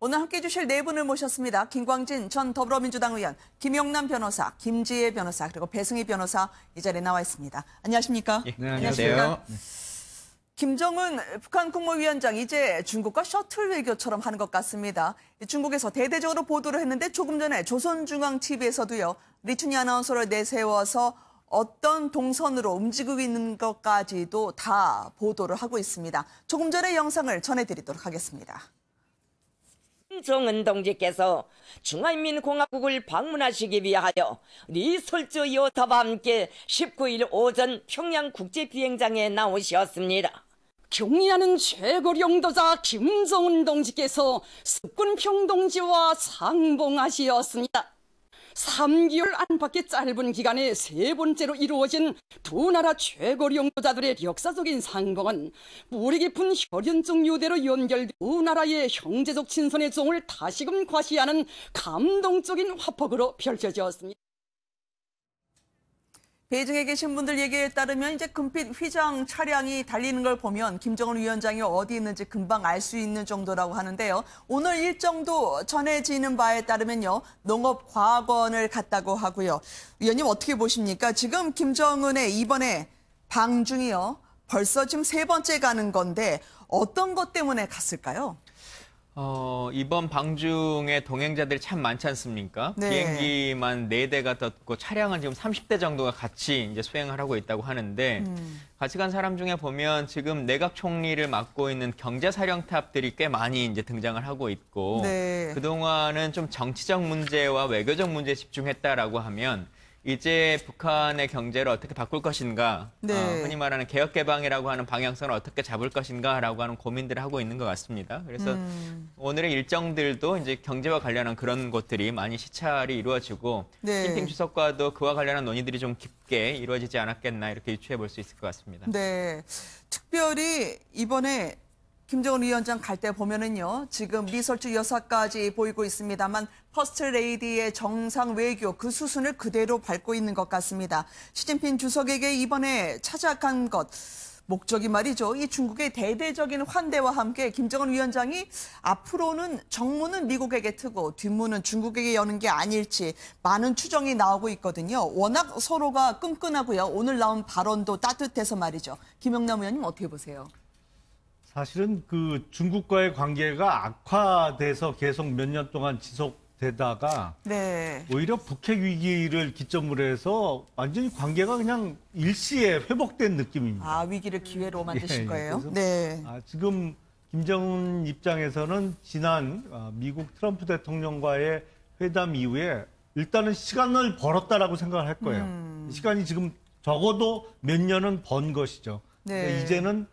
오늘 함께해 주실 네 분을 모셨습니다. 김광진 전 더불어민주당 의원, 김용남 변호사, 김지혜 변호사, 그리고 배승희 변호사 이 자리에 나와 있습니다. 안녕하십니까? 네, 안녕하세요. 김정은 북한 국무위원장 이제 중국과 셔틀 외교처럼 하는 것 같습니다. 중국에서 대대적으로 보도를 했는데 조금 전에 조선중앙TV에서도요. 리춘희 아나운서를 내세워서 어떤 동선으로 움직이고 있는 것까지도 다 보도를 하고 있습니다. 조금 전에 영상을 전해드리도록 하겠습니다. 김정은 동지께서 중화인민공화국을 방문하시기 위하여 리설주 여타와 함께 19일 오전 평양국제비행장에 나오셨습니다. 경의하는 최고 영도자 김정은 동지께서 습군평 동지와 상봉하시었습니다. 3개월 안팎의 짧은 기간에 세 번째로 이루어진 두 나라 최고 영도자들의 역사적인 상봉은 뿌리 깊은 혈연적 유대로 연결된 두 나라의 형제적 친선의 정을 다시금 과시하는 감동적인 화폭으로 펼쳐졌습니다. 베이징에 계신 분들 얘기에 따르면 이제 금빛 휘장 차량이 달리는 걸 보면 김정은 위원장이 어디 있는지 금방 알 수 있는 정도라고 하는데요. 오늘 일정도 전해지는 바에 따르면요. 농업과학원을 갔다고 하고요. 위원님 어떻게 보십니까? 지금 김정은의 이번에 방중이요. 벌써 지금 세 번째 가는 건데 어떤 것 때문에 갔을까요? 이번 방중에 동행자들이 참 많지 않습니까? 네. 비행기만 4대가 떴고 차량은 지금 30대 정도가 같이 이제 수행을 하고 있다고 하는데 같이 간 사람 중에 보면 지금 내각 총리를 맡고 있는 경제사령탑들이 꽤 많이 이제 등장을 하고 있고 네. 그동안은 좀 정치적 문제와 외교적 문제에 집중했다라고 하면 이제 북한의 경제를 어떻게 바꿀 것인가, 네. 흔히 말하는 개혁개방이라고 하는 방향성을 어떻게 잡을 것인가라고 하는 고민들을 하고 있는 것 같습니다. 그래서 오늘의 일정들도 이제 경제와 관련한 그런 것들이 많이 시찰이 이루어지고 네. 시진핑 주석과도 그와 관련한 논의들이 좀 깊게 이루어지지 않았겠나 이렇게 유추해 볼 수 있을 것 같습니다. 네, 특별히 이번에 김정은 위원장 갈 때 보면은요, 지금 리설주 여사까지 보이고 있습니다만 퍼스트 레이디의 정상 외교 그 수순을 그대로 밟고 있는 것 같습니다. 시진핑 주석에게 이번에 찾아간 것, 목적이 말이죠. 이 중국의 대대적인 환대와 함께 김정은 위원장이 앞으로는 정문은 미국에게 트고 뒷문은 중국에게 여는 게 아닐지 많은 추정이 나오고 있거든요. 워낙 서로가 끈끈하고요. 오늘 나온 발언도 따뜻해서 말이죠. 김용남 의원님 어떻게 보세요? 사실은 그 중국과의 관계가 악화돼서 계속 몇 년 동안 지속되다가 네. 오히려 북핵 위기를 기점으로 해서 완전히 관계가 그냥 일시에 회복된 느낌입니다. 아, 위기를 기회로 만드신 예, 거예요? 그래서, 네. 지금 김정은 입장에서는 지난 미국 트럼프 대통령과의 회담 이후에 일단은 시간을 벌었다라고 생각을 할 거예요. 시간이 지금 적어도 몇 년은 번 것이죠. 네. 근데 이제는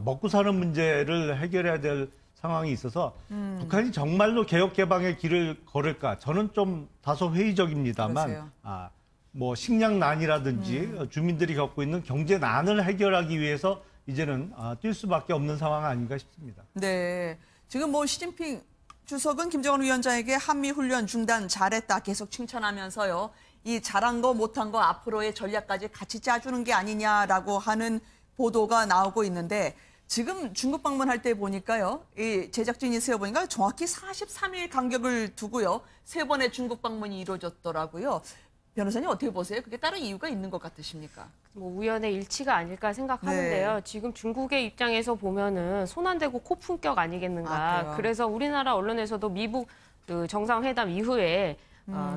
먹고 사는 문제를 해결해야 될 상황이 있어서 북한이 정말로 개혁 개방의 길을 걸을까? 저는 좀 다소 회의적입니다만, 그러세요. 뭐 식량난이라든지 주민들이 겪고 있는 경제난을 해결하기 위해서 이제는 뛸 수밖에 없는 상황 아닌가 싶습니다. 네. 지금 뭐 시진핑 주석은 김정은 위원장에게 한미 훈련 중단 잘했다 계속 칭찬하면서요. 이 잘한 거 못한 거 앞으로의 전략까지 같이 짜주는 게 아니냐라고 하는 보도가 나오고 있는데 지금 중국 방문할 때 보니까요. 이 제작진이 세어보니까 정확히 43일 간격을 두고요. 3번의 중국 방문이 이루어졌더라고요. 변호사님 어떻게 보세요? 그게 다른 이유가 있는 것 같으십니까? 뭐 우연의 일치가 아닐까 생각하는데요. 네. 지금 중국의 입장에서 보면은 손 안 대고 코 품격 아니겠는가. 그래서 우리나라 언론에서도 미국 그 정상회담 이후에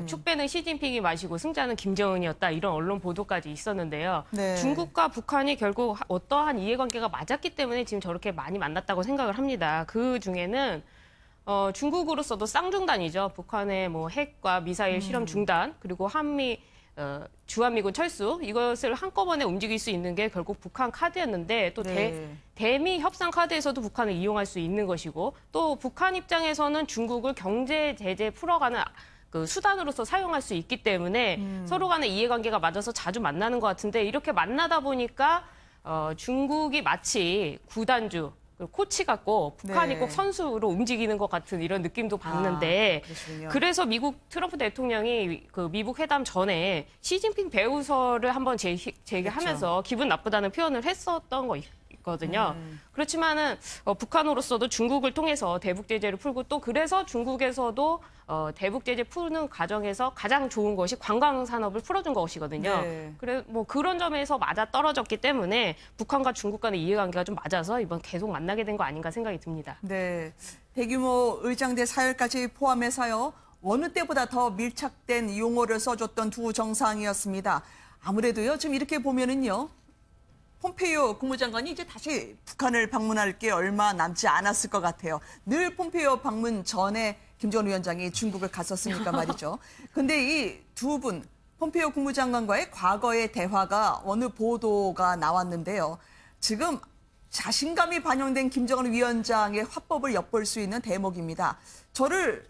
축배는 시진핑이 마시고 승자는 김정은이었다. 이런 언론 보도까지 있었는데요. 네. 중국과 북한이 결국 어떠한 이해관계가 맞았기 때문에 지금 저렇게 많이 만났다고 생각을 합니다. 그 중에는 중국으로서도 쌍중단이죠. 북한의 뭐 핵과 미사일 실험 중단, 그리고 한미 주한미군 철수, 이것을 한꺼번에 움직일 수 있는 게 결국 북한 카드였는데 또 네. 대미 협상 카드에서도 북한을 이용할 수 있는 것이고 또 북한 입장에서는 중국을 경제 제재 풀어가는 그 수단으로서 사용할 수 있기 때문에 서로 간의 이해관계가 맞아서 자주 만나는 것 같은데 이렇게 만나다 보니까 중국이 마치 구단주, 코치 같고 북한이 네. 꼭 선수로 움직이는 것 같은 이런 느낌도 받는데 그러시군요. 그래서 미국 트럼프 대통령이 그 미국 회담 전에 시진핑 배우설을 한번 제기하면서 그렇죠. 기분 나쁘다는 표현을 했었던 거 있거든요. 그렇지만은 북한으로서도 중국을 통해서 대북 제재를 풀고 또 그래서 중국에서도 대북 제재 푸는 과정에서 가장 좋은 것이 관광 산업을 풀어준 것이거든요. 네. 그래 뭐 그런 점에서 맞아 떨어졌기 때문에 북한과 중국 간의 이해관계가 좀 맞아서 이번 계속 만나게 된 거 아닌가 생각이 듭니다. 네. 대규모 의장대 사열까지 포함해서요. 어느 때보다 더 밀착된 용어를 써줬던 두 정상이었습니다. 아무래도요. 지금 이렇게 보면은요. 폼페이오 국무장관이 이제 다시 북한을 방문할 게 얼마 남지 않았을 것 같아요. 늘 폼페이오 방문 전에 김정은 위원장이 중국을 갔었으니까 말이죠. 근데 이 두 분, 폼페이오 국무장관과의 과거의 대화가 어느 보도가 나왔는데요. 지금 자신감이 반영된 김정은 위원장의 화법을 엿볼 수 있는 대목입니다. 저를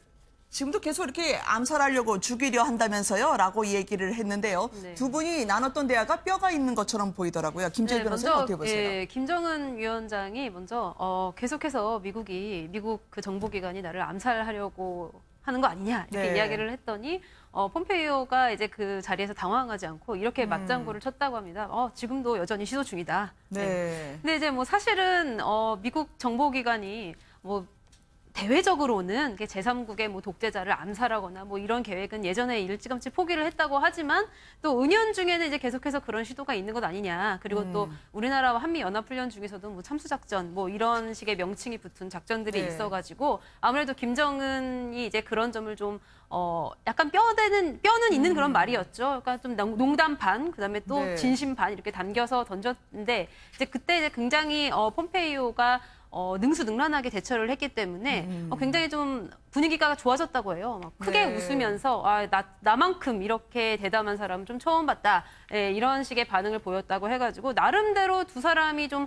지금도 계속 이렇게 암살하려고 죽이려 한다면서요? 라고 얘기를 했는데요. 네. 두 분이 나눴던 대화가 뼈가 있는 것처럼 보이더라고요. 김재일 변호사님 어떻게 보세요? 예, 김정은 위원장이 먼저 계속해서 미국 그 정보기관이 나를 암살하려고 하는 거 아니냐 이렇게 네. 이야기를 했더니 폼페이오가 이제 그 자리에서 당황하지 않고 이렇게 맞장구를 쳤다고 합니다. 지금도 여전히 시도 중이다. 네. 근데 이제 뭐 사실은 미국 정보기관이 뭐 대외적으로는 제3국의 뭐 독재자를 암살하거나 뭐 이런 계획은 예전에 일찌감치 포기를 했다고 하지만 또 은연중에는 이제 계속해서 그런 시도가 있는 것 아니냐. 그리고 또 우리나라와 한미연합훈련 중에서도 뭐 참수작전 뭐 이런 식의 명칭이 붙은 작전들이 네. 있어가지고 아무래도 김정은이 이제 그런 점을 좀 약간 뼈는 있는 그런 말이었죠. 그러니까 좀 농담 반, 그다음에 또 네. 진심 반 이렇게 담겨서 던졌는데 이제 그때 이제 굉장히 폼페이오가 능수능란하게 대처를 했기 때문에 굉장히 좀 분위기가 좋아졌다고 해요. 막 크게 네. 웃으면서 나만큼 이렇게 대담한 사람 좀 처음 봤다. 예, 이런 식의 반응을 보였다고 해가지고 나름대로 두 사람이 좀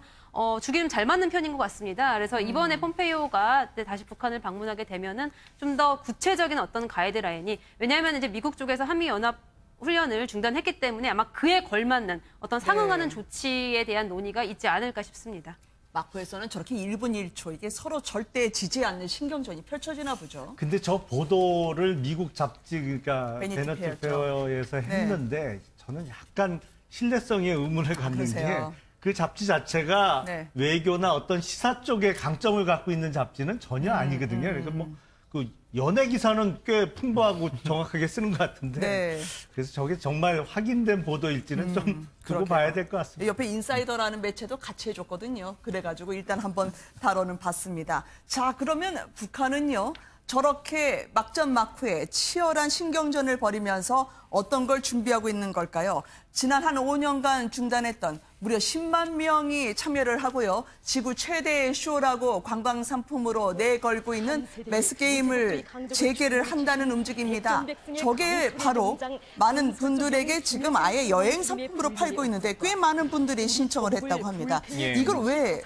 죽이 좀 잘 맞는 편인 것 같습니다. 그래서 이번에 폼페이오가 다시 북한을 방문하게 되면은 좀 더 구체적인 어떤 가이드라인이 왜냐하면 이제 미국 쪽에서 한미연합 훈련을 중단했기 때문에 아마 그에 걸맞는 어떤 상응하는 네. 조치에 대한 논의가 있지 않을까 싶습니다. 마포에서는 저렇게 1분 1초 이게 서로 절대 지지 않는 신경전이 펼쳐지나 보죠. 근데 저 보도를 미국 잡지 그러니까 베니티 베너티 페어죠. 페어에서 했는데 저는 약간 신뢰성에 의문을 갖는 게 그러세요? 그 잡지 자체가 네. 외교나 어떤 시사 쪽에 강점을 갖고 있는 잡지는 전혀 아니거든요. 그러니까 뭐 그 연예 기사는 꽤 풍부하고 정확하게 쓰는 것 같은데 네. 그래서 저게 정말 확인된 보도일지는 좀 두고 그러게요. 봐야 될 것 같습니다. 옆에 인사이더라는 매체도 같이 해줬거든요. 그래가지고 일단 한번 다뤄는 봤습니다. 자, 그러면 북한은요. 저렇게 막전 막후에 치열한 신경전을 벌이면서 어떤 걸 준비하고 있는 걸까요? 지난 한 5년간 중단했던 무려 10만 명이 참여를 하고요. 지구 최대의 쇼라고 관광 상품으로 내걸고 있는 매스게임을 재개를 한다는 움직임입니다. 저게 바로 많은 분들에게 지금 아예 여행 상품으로 팔고 있는데 꽤 많은 분들이 신청을 했다고 합니다. 예. 이걸 왜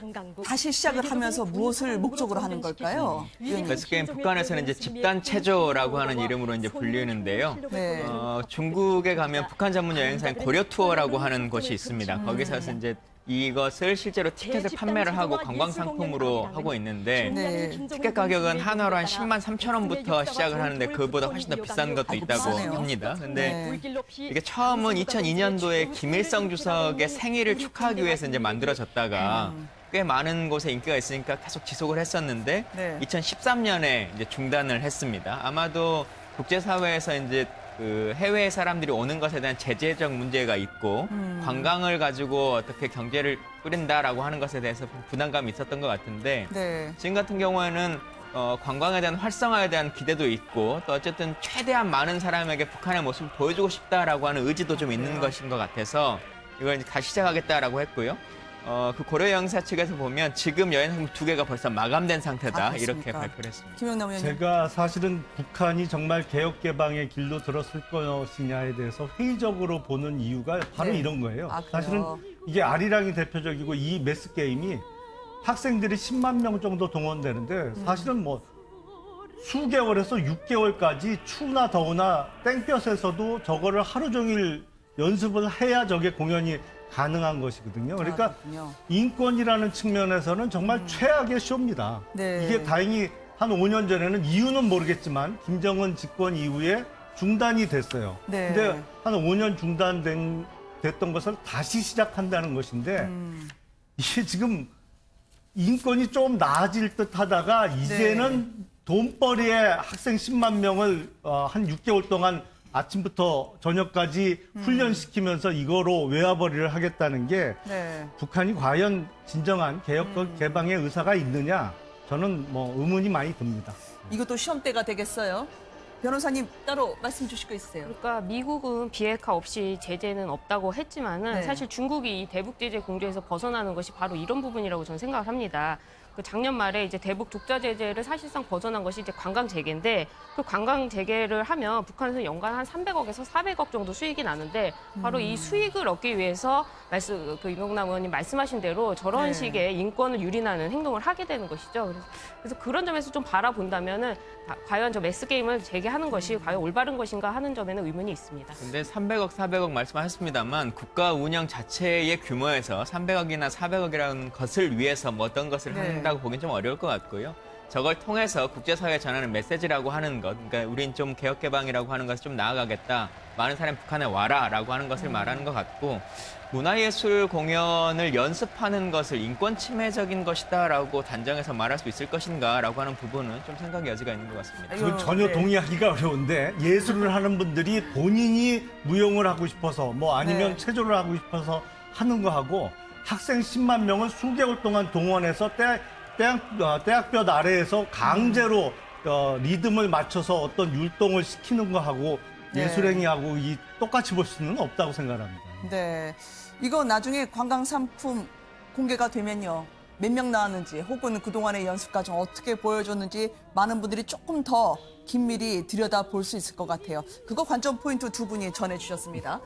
다시 시작을 하면서 무엇을 목적으로 하는 걸까요? 매스게임 북한에서는 이제 집단 체조라고 하는 이름으로 이제 불리는데요. 네. 중국에 가면 북한 전문 여행사인 고려 투어라고 하는 곳이 있습니다. 거기서 이제 이것을 실제로 티켓을 판매를 하고 관광 상품으로 하고 있는데 네. 티켓 가격은 한화로 한 10만 3천 원부터 시작을 하는데 그보다 훨씬 더 비싼 것도 있다고 비싸네요. 합니다. 근데 네. 이게 처음은 2002년도에 김일성 주석의 생일을 축하하기 위해서 이제 만들어졌다가 꽤 많은 곳에 인기가 있으니까 계속 지속을 했었는데 네. 2013년에 이제 중단을 했습니다. 아마도 국제사회에서 이제 그 해외 사람들이 오는 것에 대한 제재적 문제가 있고 관광을 가지고 어떻게 경제를 꾸린다라고 하는 것에 대해서 부담감이 있었던 것 같은데 네. 지금 같은 경우에는 관광에 대한 활성화에 대한 기대도 있고 또 어쨌든 최대한 많은 사람에게 북한의 모습을 보여주고 싶다라고 하는 의지도 좀 있는 것인 것 같아서 이걸 이제 다시 시작하겠다라고 했고요. 그 고려 여행사 측에서 보면 지금 여행 상품 2개가 벌써 마감된 상태다 이렇게 그렇습니까? 발표를 했습니다. 김영남 의원님. 제가 사실은 북한이 정말 개혁 개방의 길로 들었을 것이냐에 대해서 회의적으로 보는 이유가 바로 네. 이런 거예요. 아, 그래요? 사실은 이게 아리랑이 대표적이고 이 매스 게임이 학생들이 10만 명 정도 동원되는데 사실은 뭐 수개월에서 6개월까지 추우나 더우나 땡볕에서도 저거를 하루 종일 연습을 해야 저게 공연이 가능한 것이거든요. 그러니까 그렇군요. 인권이라는 측면에서는 정말 최악의 쇼입니다. 네. 이게 다행히 한 5년 전에는 이유는 모르겠지만 김정은 집권 이후에 중단이 됐어요. 네. 근데 한 5년 됐던 것을 다시 시작한다는 것인데 이게 지금 인권이 좀 나아질 듯 하다가 이제는 돈벌이에 학생 10만 명을 한 6개월 동안 아침부터 저녁까지 훈련시키면서 이거로 외화벌이를 하겠다는 게 네. 북한이 과연 진정한 개혁과 개방의 의사가 있느냐 저는 뭐 의문이 많이 듭니다. 이것도 시험대가 되겠어요. 변호사님 따로 말씀 주실 거 있으세요? 그러니까 미국은 비핵화 없이 제재는 없다고 했지만은 네. 사실 중국이 이 대북 제재 공조에서 벗어나는 것이 바로 이런 부분이라고 저는 생각을 합니다. 그 작년 말에 이제 대북 독자 제재를 사실상 벗어난 것이 이제 관광 재개인데 그 관광 재개를 하면 북한에서 연간 한 300억에서 400억 정도 수익이 나는데 바로 이 수익을 얻기 위해서 그 임용남 의원님 말씀하신 대로 저런 네. 식의 인권을 유린하는 행동을 하게 되는 것이죠. 그래서 그런 점에서 좀 바라본다면은 과연 저 매스 게임을 재개하는 것이 과연 올바른 것인가 하는 점에는 의문이 있습니다. 근데 300억, 400억 말씀하셨습니다만 국가 운영 자체의 규모에서 300억이나 400억이라는 것을 위해서 뭐 어떤 것을 네. 한다고 보긴 좀 어려울 것 같고요. 저걸 통해서 국제사회에 전하는 메시지라고 하는 것, 그러니까 우린 좀 개혁개방이라고 하는 것을 좀 나아가겠다. 많은 사람이 북한에 와라라고 하는 것을 말하는 것 같고 문화예술 공연을 연습하는 것을 인권 침해적인 것이다라고 단정해서 말할 수 있을 것인가라고 하는 부분은 좀 생각의 여지가 있는 것 같습니다. 그건 전혀 네. 동의하기가 어려운데 예술을 하는 분들이 본인이 무용을 하고 싶어서 뭐 아니면 네. 체조를 하고 싶어서 하는 거하고 학생 10만 명을 수개월 동안 동원해서 대학볕 아래에서 강제로 리듬을 맞춰서 어떤 율동을 시키는 거하고 네. 예술행위하고 똑같이 볼 수는 없다고 생각합니다. 네. 이거 나중에 관광 상품 공개가 되면요. 몇 명 나왔는지 혹은 그동안의 연습 과정 어떻게 보여줬는지 많은 분들이 조금 더 긴밀히 들여다볼 수 있을 것 같아요. 그거 관전 포인트 두 분이 전해주셨습니다.